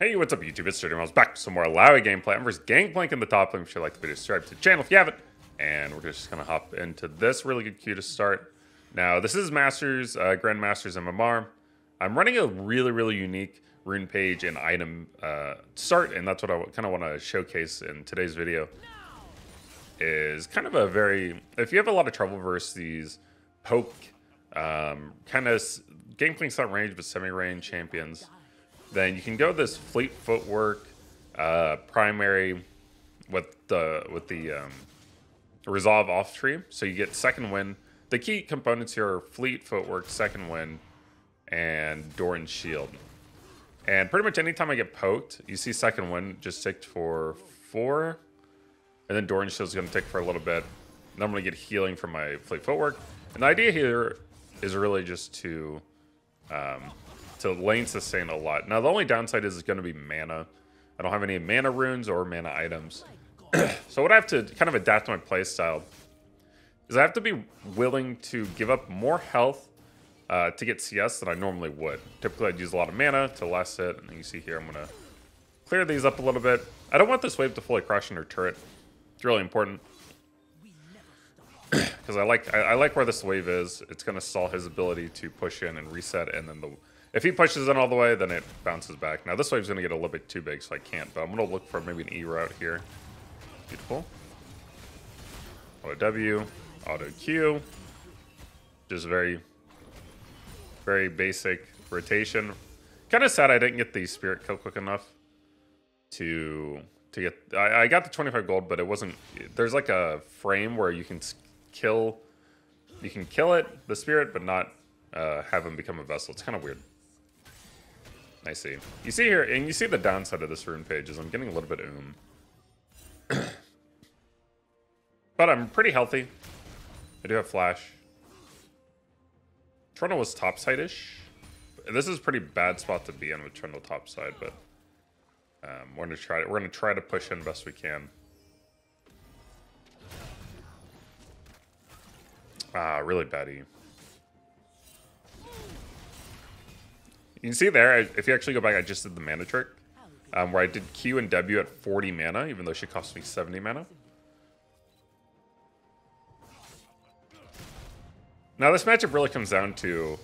Hey, what's up YouTube? It's DirtyMobs back with some more Illaoi gameplay. I'm versus Gangplank in the top lane. If you like the video, subscribe to the channel if you haven't. And we're just gonna hop into this really good queue to start. Now, this is Masters, Grandmasters MMR. I'm running a really unique rune page and item start, and that's what I kind of want to showcase in today's video. Is kind of a very, if you have a lot of trouble versus these poke, kind of Gangplank's not range but semi-range champions, then you can go this fleet footwork primary with the resolve off tree, so you get second wind. The key components here are fleet footwork, second wind, and Doran's shield. And pretty much anytime I get poked, you see second wind just ticked for 4, and then Doran's shield is going to tick for a little bit. Then I'm going to get healing from my fleet footwork. And the idea here is really just to lane sustain a lot. Now the only downside is it's going to be mana. I don't have any mana runes or mana items. So what I have to kind of adapt to my playstyle is I have to be willing to give up more health to get CS than I normally would. Typically I'd use a lot of mana to last it, and you see here I'm going to clear these up a little bit. I don't want this wave to fully crush under turret. It's really important because I like where this wave is. It's going to stall his ability to push in and reset, and then if he pushes in all the way, then it bounces back. Now this wave's going to get a little bit too big, so I can't, but I'm going to look for maybe an E route here. Beautiful. Auto W, auto Q. Just very basic rotation. Kind of sad I didn't get the spirit kill quick enough to get. I got the 25 gold, but it wasn't. There's like a frame where you can kill. You can kill it, the spirit, but not have him become a vessel. It's kind of weird. I see. You see here, and you see the downside of this rune page is I'm getting a little bit but I'm pretty healthy. I do have flash. Trundle was topside-ish. This is a pretty bad spot to be in with Trundle topside, but we're gonna try to push in best we can. Really bad E. You can see there, if you actually go back, I just did the mana trick, where I did Q and W at 40 mana, even though she cost me 70 mana. Now this matchup really comes down to,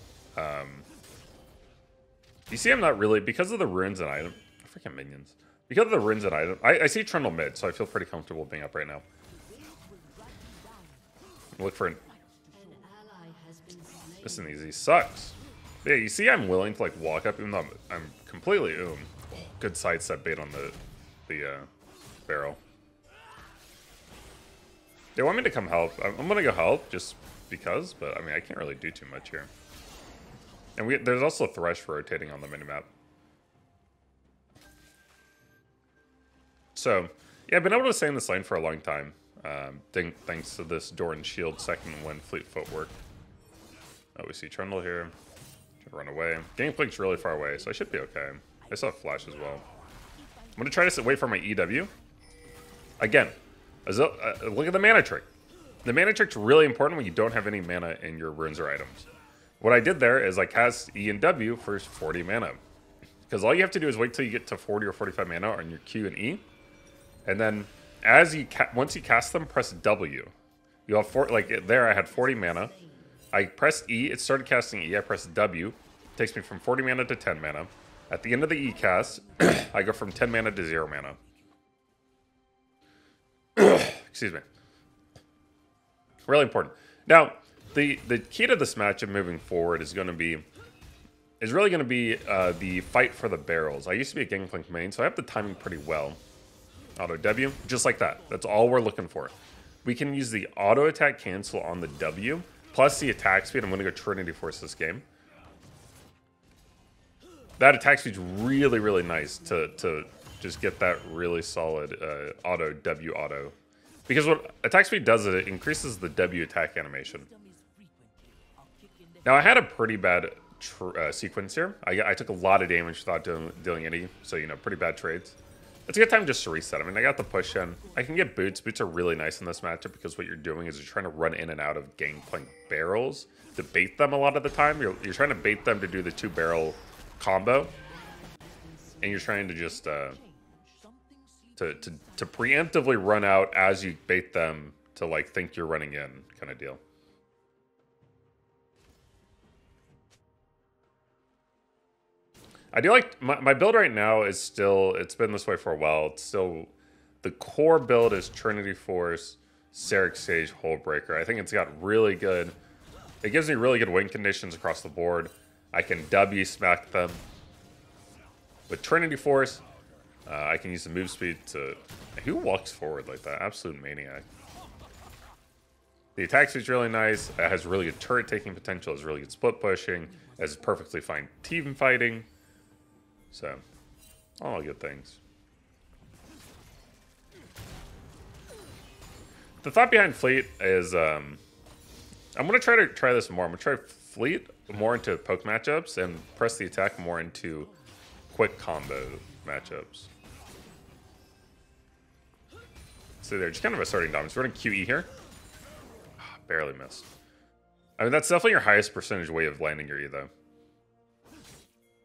you see I'm not really, because of the runes and item, freaking minions. Because of the runes and item, I see Trundle mid, so I feel pretty comfortable being up right now. Look for an, this is easy, sucks. But yeah, you see I'm willing to like walk up even though I'm completely good sidestep bait on the barrel. They want me to come help. I'm gonna go help just because, but I mean I can't really do too much here. And there's also Thresh rotating on the minimap. So yeah, I've been able to stay in this lane for a long time. Thanks to this Doran's shield second wind fleet footwork. Oh, we see Trundle here. Should run away. Gangplank's really far away, so I should be okay. I still have flash as well. I'm gonna try to wait for my EW. Again, look at the mana trick. The mana trick's really important when you don't have any mana in your runes or items. What I did there is I cast E and W for 40 mana. Because all you have to do is wait till you get to 40 or 45 mana on your Q and E. And then once you cast them, press W. You'll have like there I had 40 mana. I pressed E, it started casting E, I pressed W. It takes me from 40 mana to 10 mana. At the end of the E cast, I go from 10 mana to 0 mana. Excuse me. Really important. Now, the key to this matchup moving forward is really going to be the fight for the barrels. I used to be a Gangplank main, so I have the timing pretty well. Auto W, just like that. That's all we're looking for. We can use the auto attack cancel on the W, plus the attack speed. I'm going to go Trinity Force this game. That attack speed's really nice to just get that really solid auto W auto. Because what attack speed does is it increases the W attack animation. Now I had a pretty bad sequence here. I took a lot of damage without dealing any, so you know, pretty bad trades. It's a good time just to reset. I mean, I got the push in. I can get boots. Boots are really nice in this matchup because what you're doing is you're trying to run in and out of Gangplank barrels to bait them a lot of the time. You're trying to bait them to do the 2-barrel combo. and you're trying to just to preemptively run out as you bait them to like think you're running in, kind of deal. I do like my build right now is still, it's been this way for a while. It's still, the core build is Trinity Force, Seraph Sage, Hullbreaker. I think it's got really good, it gives me really good win conditions across the board. I can W smack them. With Trinity Force, I can use the move speed to, who walks forward like that? Absolute maniac. The attack speed's really nice. It has really good turret taking potential. It's really good split pushing. It has perfectly fine team fighting. So, all good things. The thought behind Fleet is, I'm going to try this more. I'm going to try Fleet more into poke matchups and press the attack more into quick combo matchups. So they're just kind of asserting dominance. We're running QE here. Barely missed. I mean, that's definitely your highest percentage way of landing your E, though.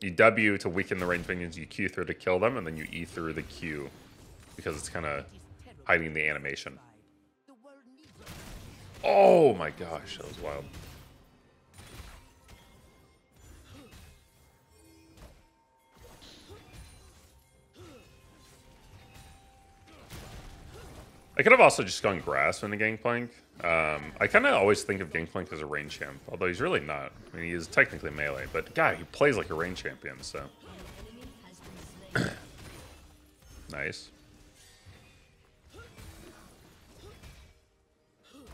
You W to weaken the ranged minions, you Q through to kill them, and then you E through the Q because it's kind of hiding the animation. Oh my gosh, that was wild. I could have also just gone Grasp into Gangplank. I kind of always think of Gangplank as a range champ, although he's really not. I mean, he is technically melee, but God, he plays like a range champion, so. Nice.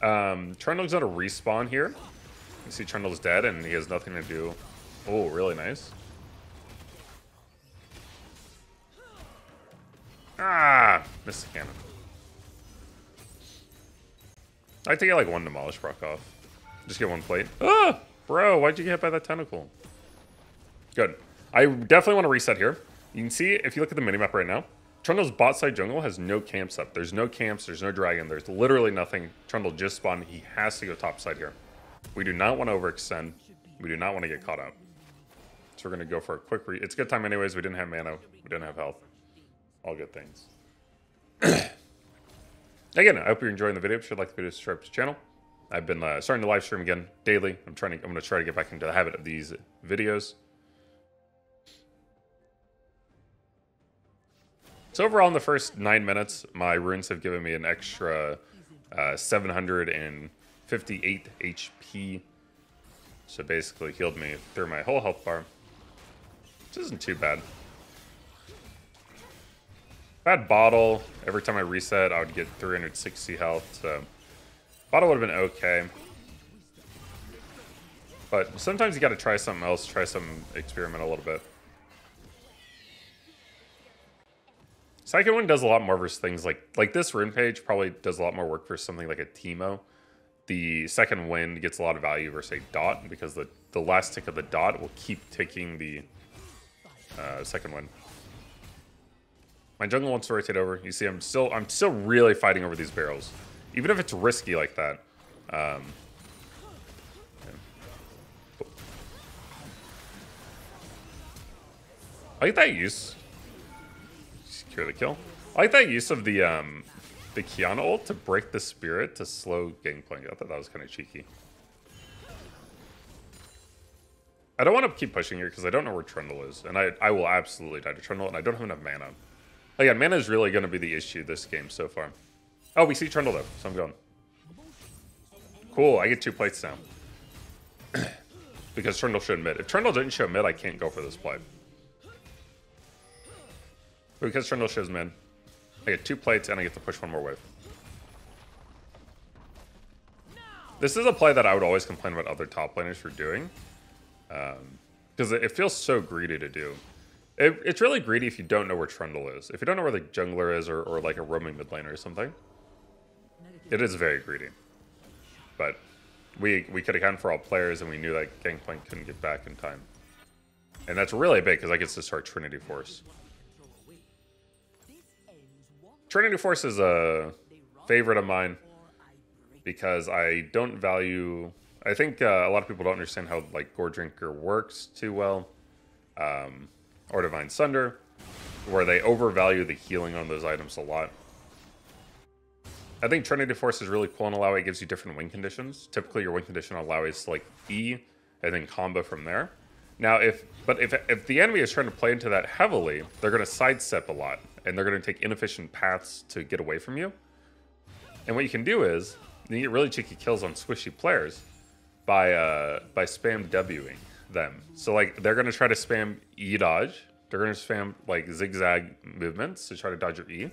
Trundle's got a respawn here. You see Trundle's dead and he has nothing to do. Oh, really nice. Ah, missed the cannon. I think I like one Demolish proc off. Just get one plate. Ah, bro, why'd you get hit by that tentacle? Good. I definitely want to reset here. You can see, if you look at the minimap right now, Trundle's bot side jungle has no camps up. There's no camps, there's no dragon, there's literally nothing. Trundle just spawned. He has to go top side here. We do not want to overextend. We do not want to get caught out. So we're going to go for a quick it's good time anyways. We didn't have mana. We didn't have health. All good things. Again, I hope you're enjoying the video. If you like the video, subscribe to the channel. I've been starting to live stream again daily. I'm going to try to get back into the habit of these videos. So overall, in the first 9 minutes, my runes have given me an extra 758 HP. So basically healed me through my whole health bar. Which isn't too bad. Bad bottle. Every time I reset, I would get 360 health. So bottle would have been okay. But sometimes you got to try something else. Try some experiment a little bit. Second one does a lot more versus things like this rune page probably does a lot more work for something like a Teemo. The second wind gets a lot of value versus a dot because the last tick of the dot will keep ticking the second wind. My jungle wants to rotate over. You see, I'm still really fighting over these barrels, even if it's risky like that. Yeah. I like that use. Secure the kill. I like that use of the Kiana ult to break the spirit to slow Gangplank. I thought that was kind of cheeky. I don't want to keep pushing here because I don't know where Trundle is, and I will absolutely die to Trundle, and I don't have enough mana. Again, mana is really going to be the issue this game so far. Oh, we see Trundle though, so I'm going. Cool, I get 2 plates now. Because Trundle showed mid. If Trundle didn't show mid, I can't go for this play. But because Trundle shows mid, I get 2 plates and I get to push 1 more wave. This is a play that I would always complain about other top laners for doing. Because it feels so greedy to do. It's really greedy if you don't know where Trundle is. If you don't know where the jungler is or like a roaming mid laner or something. It is very greedy. But we could account for all players and we knew that Gangplank couldn't get back in time. And that's really big because I get to start Trinity Force. Trinity Force is a favorite of mine because I don't value... I think a lot of people don't understand how like Gore Drinker works too well. Or Divine Sunder. where they overvalue the healing on those items a lot. I think Trinity Force is really cool in Illaoi. It gives you different win conditions. Typically, your win condition on Illaoi is like E, and then combo from there. Now, if the enemy is trying to play into that heavily, they're going to sidestep a lot, and they're going to take inefficient paths to get away from you. And what you can do is you get really cheeky kills on squishy players by spam Wing them. So like they're going to try to spam E dodge. They're going to spam like zigzag movements to try to dodge your E.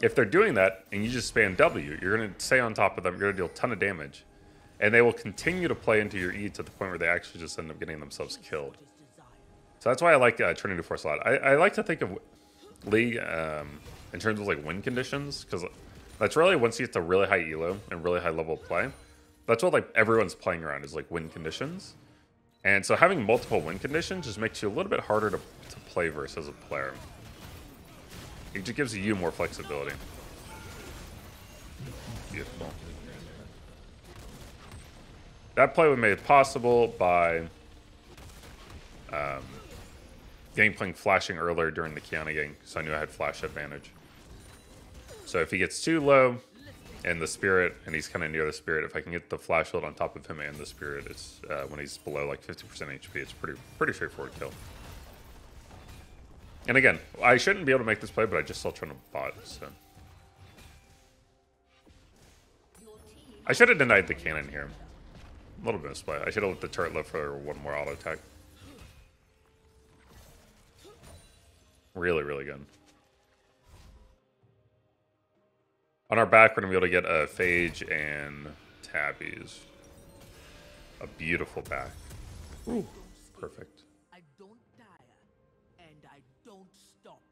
If they're doing that and you just spam W, you're going to stay on top of them. You're going to deal a ton of damage. And they will continue to play into your E to the point where they actually just end up getting themselves killed. So that's why I like Trinity Force a lot. I like to think of League in terms of like win conditions, because that's really, once you get to really high elo and really high level of play, that's what like everyone's playing around is like win conditions. And so having multiple win conditions just makes you a little bit harder to play versus as a player. It just gives you more flexibility. Beautiful. That play was made possible by Gangplank flashing earlier during the Kiana gang, so I knew I had flash advantage. So if he gets too low and the spirit, and he's kind of near the spirit, if I can get the flash shield on top of him and the spirit, it's when he's below like 50% HP, it's pretty straightforward kill. And again, I shouldn't be able to make this play, but I just still trying to bot, so. I should have denied the cannon here. A little bit of split. I should have let the turret live for one more auto attack. Really, really good. On our back, we're going to be able to get a Phage and Tabbies. A beautiful back. Ooh, perfect. I don't tire, and I don't stop.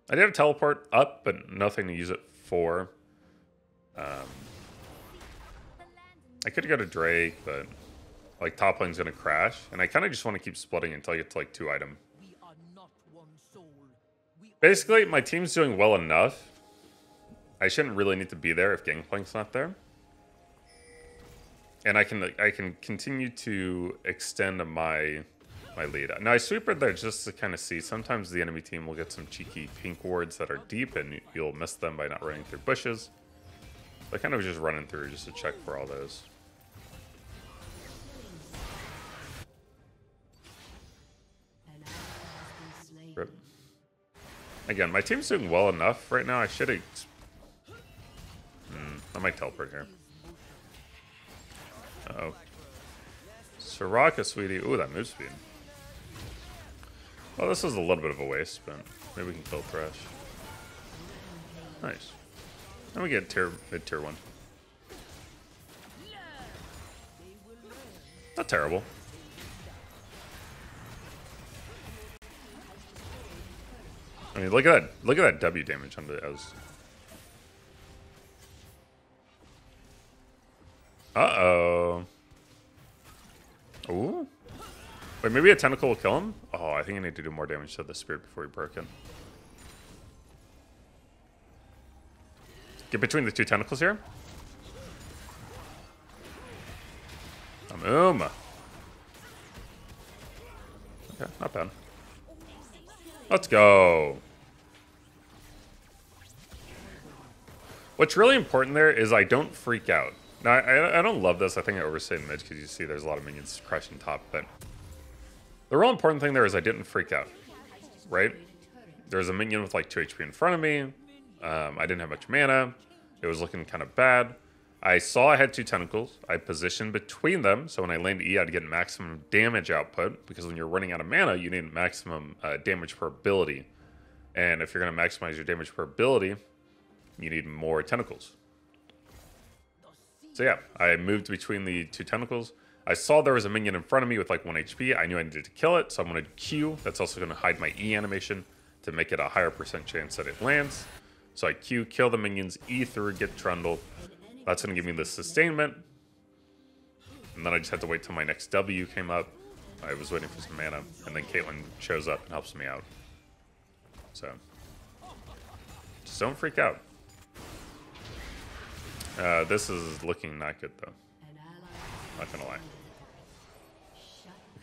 I did have teleport up, but nothing to use it for. I could go to Drake, but like top lane's gonna crash, and I kind of just want to keep splitting until I get to like 2 item. We are not one soul. Basically, my team's doing well enough. I shouldn't really need to be there if Gangplank's not there, and I can continue to extend my lead. Now I sweeper there just to kind of see. Sometimes the enemy team will get some cheeky pink wards that are deep, and you'll miss them by not running through bushes. I kind of was just running through just to check for all those. Rip. Again, my team's doing well enough right now. I should have. I might teleport here. Uh-oh. Soraka, sweetie. Ooh, that move speed. Well, this is a little bit of a waste, but maybe we can kill Thresh. Nice. And we get mid-tier 1. Not terrible. I mean, look at that W damage on the Ez. Uh-oh. Ooh. Wait, maybe a tentacle will kill him? Oh, I think I need to do more damage to the spirit before he broke in. Get between the 2 tentacles here. Okay, not bad. Let's go. What's really important there is I don't freak out. Now, I don't love this. I think I overstayed mid because you see there's a lot of minions crushing top, but the real important thing there is I didn't freak out, right? There's a minion with like 2 HP in front of me. I didn't have much mana. It was looking kind of bad. I saw I had 2 tentacles. I positioned between them, so when I landed E, I'd get maximum damage output, because when you're running out of mana, you need maximum damage per ability. And if you're going to maximize your damage per ability, you need more tentacles. So yeah, I moved between the 2 tentacles. I saw there was a minion in front of me with like 1 HP. I knew I needed to kill it, so I'm going to Q. That's also going to hide my E animation to make it a higher % chance that it lands. So I Q, kill the minions, E through, get Trundle. That's going to give me the sustainment. And then I just had to wait till my next W came up. I was waiting for some mana. And then Caitlyn shows up and helps me out. So, just don't freak out. This is looking not good, though. Not going to lie.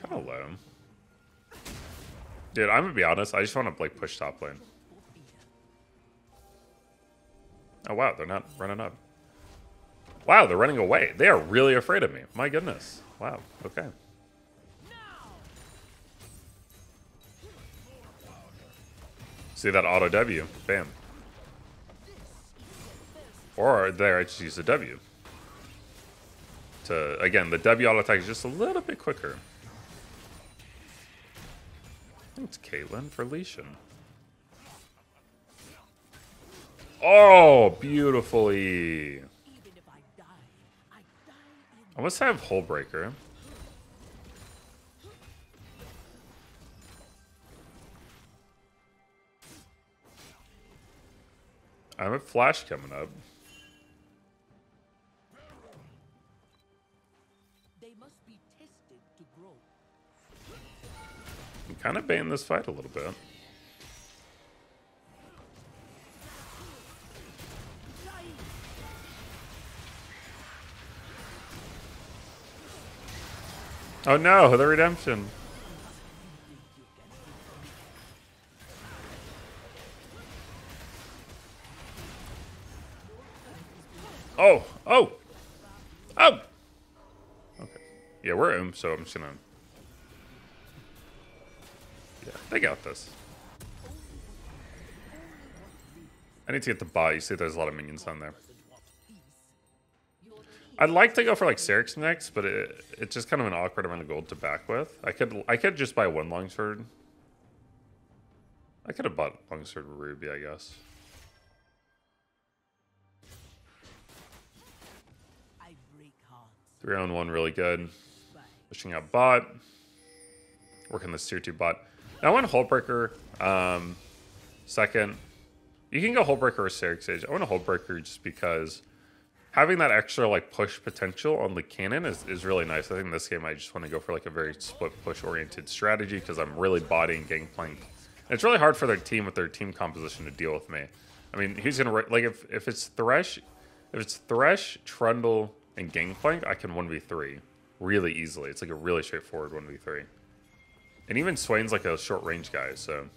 Kind of low. Dude, I'm gonna be honest. I just want to like push top lane. Oh wow, they're not running up. Wow, they're running away. They are really afraid of me. My goodness. Wow. Okay. See that auto W? Bam. Or there, I just use the W. To again, the W auto attack is just a little bit quicker. I think it's Caitlyn for Lesion. Oh, beautifully. I must have Hull Breaker. I have a Flash coming up. They must be tested to grow. I'm kind of baiting this fight a little bit. Oh no, the redemption. Oh, oh, oh. Okay. Yeah, we're so I'm just gonna. Yeah, they got this. I need to get the bot. You see, there's a lot of minions on there. I'd like to go for like Syrinx next, but it's just kind of an awkward amount of gold to back with. I could just buy one longsword. I could have bought longsword Ruby, I guess. I break hearts. 3-on-1 really good. Pushing out bot. Working this tier 2 bot. Now I want Hullbreaker second. You can go Hullbreaker or Syrinx Sage. I want a Hullbreaker just because having that extra like push potential on the cannon is really nice. I think in this game I just want to go for like a very split push oriented strategy because I'm really bodying Gangplank. And it's really hard for their team with their team composition to deal with me. I mean, he's gonna like if it's Thresh, Trundle, and Gangplank, I can 1v3 really easily. It's like a really straightforward 1v3. And even Swain's like a short range guy, so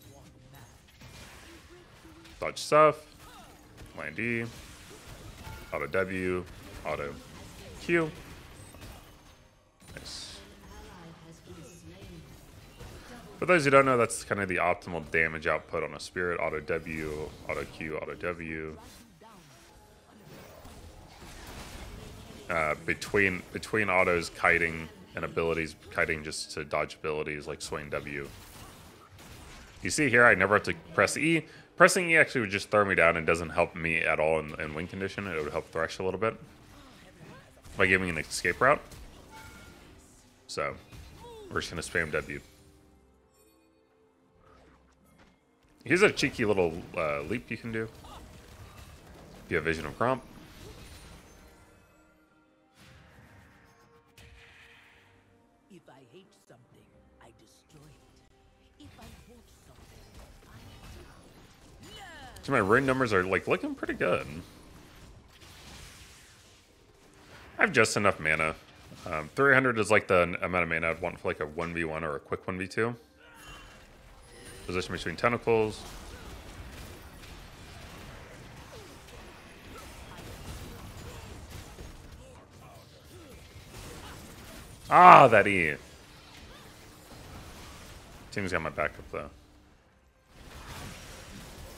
dodge stuff, land E. Auto W, auto Q. Nice. For those who don't know, that's kind of the optimal damage output on a Spirit. Auto W, auto Q, auto W. Between autos, kiting, and abilities, kiting just to dodge abilities like Swain W. You see here, I never have to press E. Pressing E actually would just throw me down and doesn't help me at all in win condition. It would help Thresh a little bit by giving an escape route. So we're just going to spam W. Here's a cheeky little leap you can do. If you have Vision of Gromp. If I hate something, I destroy it. If I want something, so my rune numbers are like looking pretty good. I have just enough mana. 300 is like the amount of mana I'd want for like a 1v1 or a quick 1v2. Position between tentacles. Ah, that E. Team's got my backup though.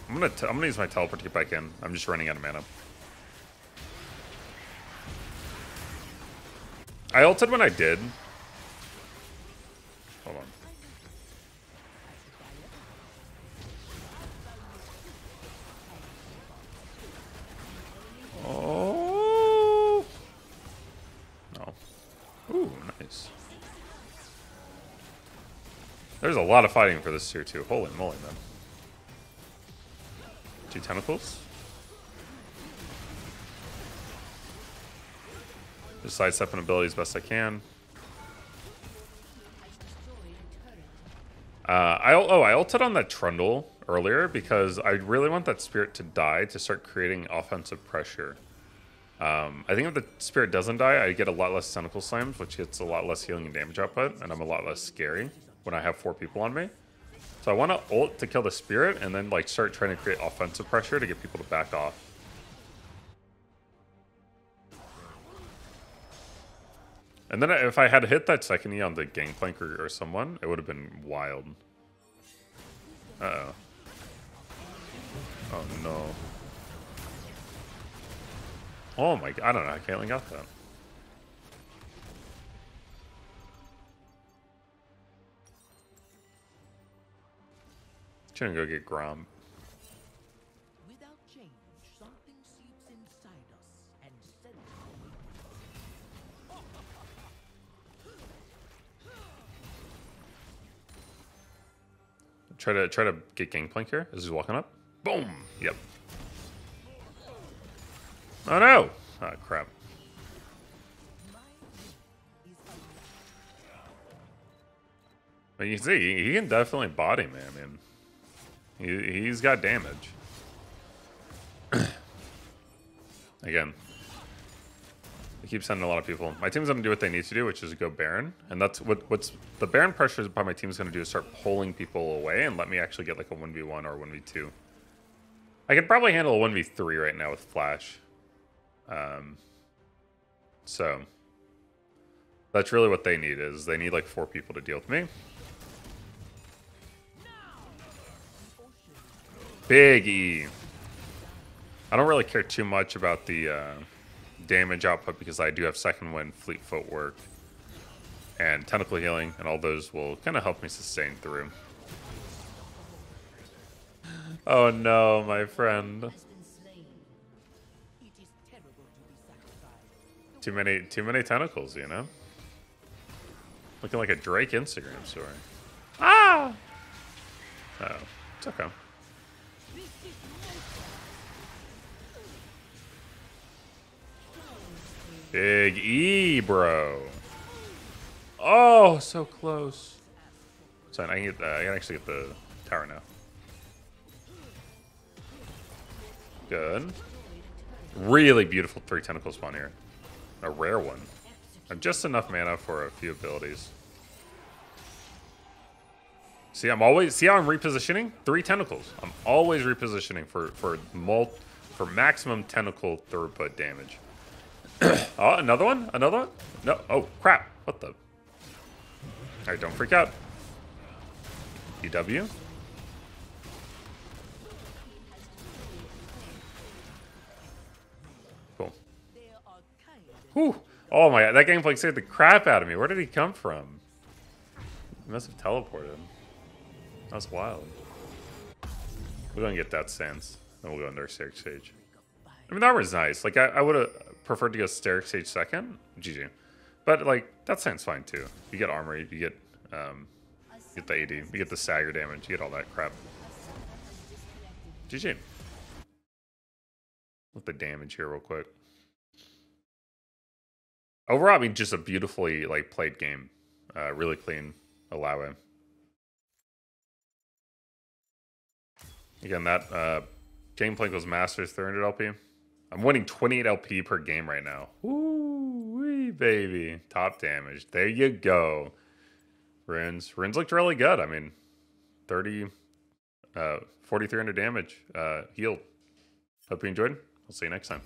I'm gonna use my teleport to get back in. I'm just running out of mana. I ulted when I did. Hold on. Oh no. Ooh, nice. There's a lot of fighting for this tier 2. Holy moly, man. 2 tentacles. Just sidestepping abilities best I can. I ulted on that Trundle earlier because I really want that Spirit to die to start creating offensive pressure. I think if the spirit doesn't die, I get a lot less tentacle slams, which gets a lot less healing and damage output, and I'm a lot less scary when I have 4 people on me. So I want to ult to kill the spirit, and then like start trying to create offensive pressure to get people to back off. And then if I had hit that second E on the Gangplank or someone, it would have been wild. Uh-oh. Oh, no. Oh, my God. I don't know how Caitlyn got that. Trying to go get Grom. Without change, something seeps inside us and sends Try to get Gangplank here as he's walking up. Boom. Yep. Oh no! Oh crap. But you can see he can definitely body me. I mean, he's got damage. Again, I keep sending a lot of people. My team's gonna do what they need to do, which is go Baron, and that's what's the Baron pressure by my team's gonna do is start pulling people away and let me actually get like a 1v1 or 1v2. I could probably handle a 1v3 right now with Flash. So that's really what they need is they need like 4 people to deal with me. Big E. I don't really care too much about the damage output because I do have second wind, fleet footwork, and tentacle healing, and all those will kind of help me sustain through. Oh no, my friend. Too many tentacles, you know? Looking like a Drake Instagram story. Ah! Oh, it's okay. Big E, bro. Oh, so close. So I can actually get the tower now. Good. Really beautiful 3 tentacle spawn here. A rare one. And just enough mana for a few abilities. See, see how I'm repositioning? 3 tentacles. I'm always repositioning for maximum tentacle throughput damage. Oh, another one? Another one? No. Oh, crap. What the? Alright, don't freak out. EW. Cool. Whew. Oh my god, that Gangplank saved the crap out of me. Where did he come from? He must have teleported. That's wild. We're gonna get that sense. Then we'll go into our Steric Sage. I mean, that was nice. Like, I would have preferred to go Steric Sage second. GG. But, like, that sounds fine, too. You get armor, you get the AD, you get the stagger damage, you get all that crap. GG. With the damage here real quick. Overall, I mean, just a beautifully, like, played game. Really clean Illaoi. Again, that Gangplank was Masters 300 LP. I'm winning 28 LP per game right now. Woo-wee, baby. Top damage. There you go. Runes. Runes looked really good. I mean, 4,300 damage healed. Hope you enjoyed. I'll see you next time.